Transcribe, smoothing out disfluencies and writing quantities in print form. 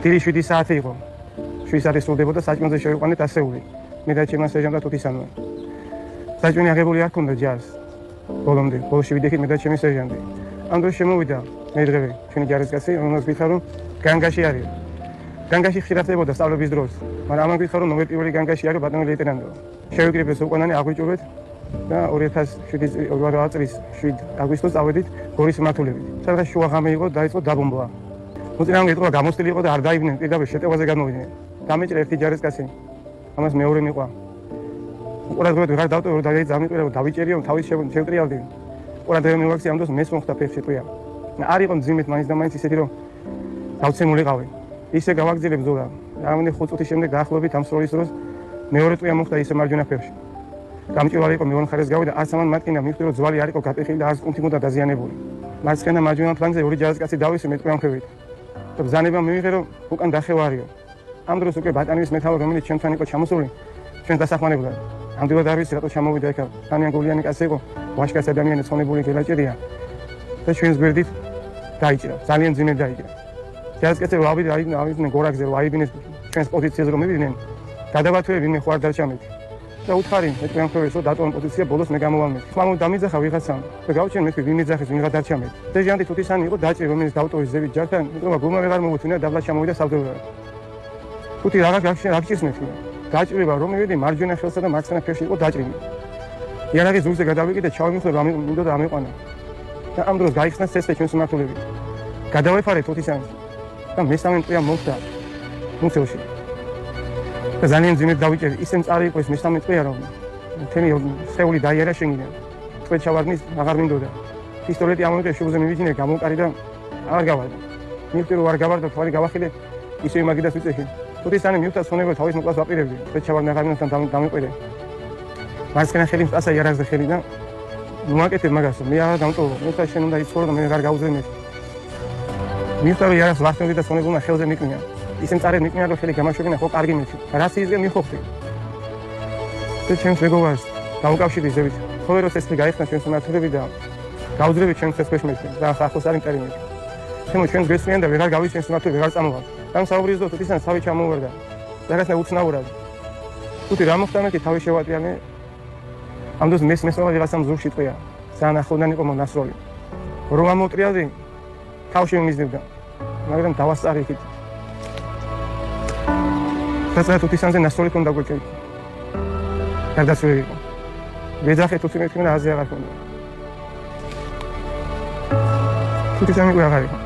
დილი 7 საათი იყო. 7 საათი სრულდებოდა საჭმელზე შევიყვანეთ ასეული. მე და ჩემმა სერჟანტმა თუთისანმა. საჭმელი აღებული არ ქონდა ჯარს. ბოლომდე, ბოლოში ვიდექით მე და ჩემი სერჟანტი. ამ დროს შემოვიდა მედღები, ჩვენი ჯარისკაცი, რომელსაც გითხრა რომ განგაში არის. განგაში ხშირდებოდა სწავლების დროს, მაგრამ ამან გითხრა რომ ნომერ პირველი განგაში არის ბატონი ლეიტენანტო. შევიკრიბეს უკანონი აღვიჭურეთ და 2007 წლის 7 აგვისტოს წავედით გორის მმართველობით. სადღაც შუა ღამე იყო, დაიწყო დაბომბვა. მოწინააღმდეგე ეტყობა გამოსტილი იყო და არ დაიბნენ, პირდაპირ შეტევაზე გამოვიდნენ. დამეჭრა ერთი ჯარისკაცი. ამას მეორე მიყვა. ყურადღება ვეღარ დავტოვე, რომ დამეჭრა დავიჭერიო, თავის შევტრიალდი. ყურადღება მივაქცია ამ დროს მეს მოხდა ფეხში ტყვია. არ იყო მძიმედ მაინც და მაინც ისეთი რომ დავცემულიყავი. ისე გავაგზავნე ბრძოლა. რამოდენიმე 5 წუთის შემდეგ დაახლოებით ამ სროლის დროს მეორე ტყვია მოხდა ისე მარჯვენა ფეხში. გამჭვირვალე იყო მეორე მხარეს გავიდა, არც ამან მათქინა მივხვდი რომ ძვალი არ იყო გატეხილი და არც კუნთი მოდა დაზიანებული. მარცხენა მარჯვენა ფლანგზე ორი ჯარისკაცი დავისე მე ტყვიამ ხევით. და ბრძანება მივიღე რომ უკან დახევარიო. ამ დროს უკვე ბატალიონის მეთაური რომელიც ჩემთან იყო ჩამოსული, ჩვენ დასახმარებლად. ამდენად არ ვიცი რატო ჩამოვიდა ეხლა. თანიან გულიანი კაცი იყო, ვაჟკაცი ადამიანი ცხონებული გელაჭერია. და ჩვენს გვერდით დაიჭრა, ძალიან ძიმედ დაიჭრა. ჯარისკაცები ავიდნენ გორაკზე რომ აიბინეს ჩვენს პოზიციაზე რომ მივიდნენ. გადავათვლები მე ხوار დარჩამეთ. და უთხარი მე თქვენ ხევეს რომ დატოვან პოზიცია ბოლოს მე გამოვამეთ. ხმამო დამიძახა ვიღაცამ. და გავჩენ მე ვინ მიძახეს ვინ გადარჩამეთ. სერჟანტი თუთისანი იყო დაჭრე რომელიც დავტოვის ზევით ჯართან, მეტყობა გულმა ვეღარ მოვუჩინა დაბლა ჩამოვიდა საბრძოლველად. თუთი რაღაც გაქცეს მე. დაჭრება რომ მივედი მარჯვენა ხელსა და მარცხენა ფეხში იყო დაჭრილი. იარაღის ზურგზე გადავიკიდე ჩავიმიხნე რომ მინდოდა ამეყვანა. და ამ დროს გაიხსნა ცესტე ჩვენს მმართველები. გადავეფარე თუთისანს და მესამე ტყვია მოხდა მუცელში. და ძალიან ძიმედ დავიჭერე, ისე მწარე იყო ეს მესამე ტყვია რომ მთელი სხეული დაიარა შენიდან. ტყვე ჩავარდნის აღარ მინდოდა. პისტოლეტი ამოვიყე შუბლზე მივიჩინე, გამოვკარი და აღარ გავარდა. მივხვდი რომ არ გავარდა, თვალი გავახილე, ისე მაგიდას ვიწეხი. თუთისანი მივხვდა სვენებო თავის მოკლას ვაპირებდი. ტყვე ჩავარდნა აღარ მინდოდა დამიყვირე. მარცხენა ხელი მწასა იარაღზე ხელი და მოაკეთებ მაგას, მე აღარ დამტოვო. მე და შენ უნდა იცხოვრო და მე აღარ გავუძვენებ. მივხვდა რომ იარაღს ვახტენდი და სვენებომა ხელზე მიკნია. ისე მწარედ მიკნია რომ ხელი გამაშვებინა ხო კარგი მიჩი. რაც ისე მიხოხდი. და ჩემს მეგობარს დაუკავშირდი ზევით. ხოლმე რომ ეს გაიხსნა ჩვენს მმართველები და გავუძრები ჩვენს წესქვეშ მეცი და ახლოს არ იმტერინე. ჩემო ჩვენს გესმიან და ვეღარ გავიცნეს მმართველები ვეღარ წამოვალ. ამ საუბრის დროს თვითონ თავი ჩამოვარდა. რაღაცა უცნაურად. თუთი რა მოხდა მე თავი შევატია მე. ამ დროს მესმელა ვიღაცამ ზურგში ტყვია. ძალიან ახლოდან იყო მონასროლი. რომ ამოტრიალდი თავში მიზნებდა. მაგრამ დავასწარი იქით. და თუთისანზე ნასროლი ქონდა გვეჭერი. გარდაცვლილი იყო. ვეძახე თუთი მეთქი და აზრი აღარ ქონდა. თუთისანი აღარ იყო.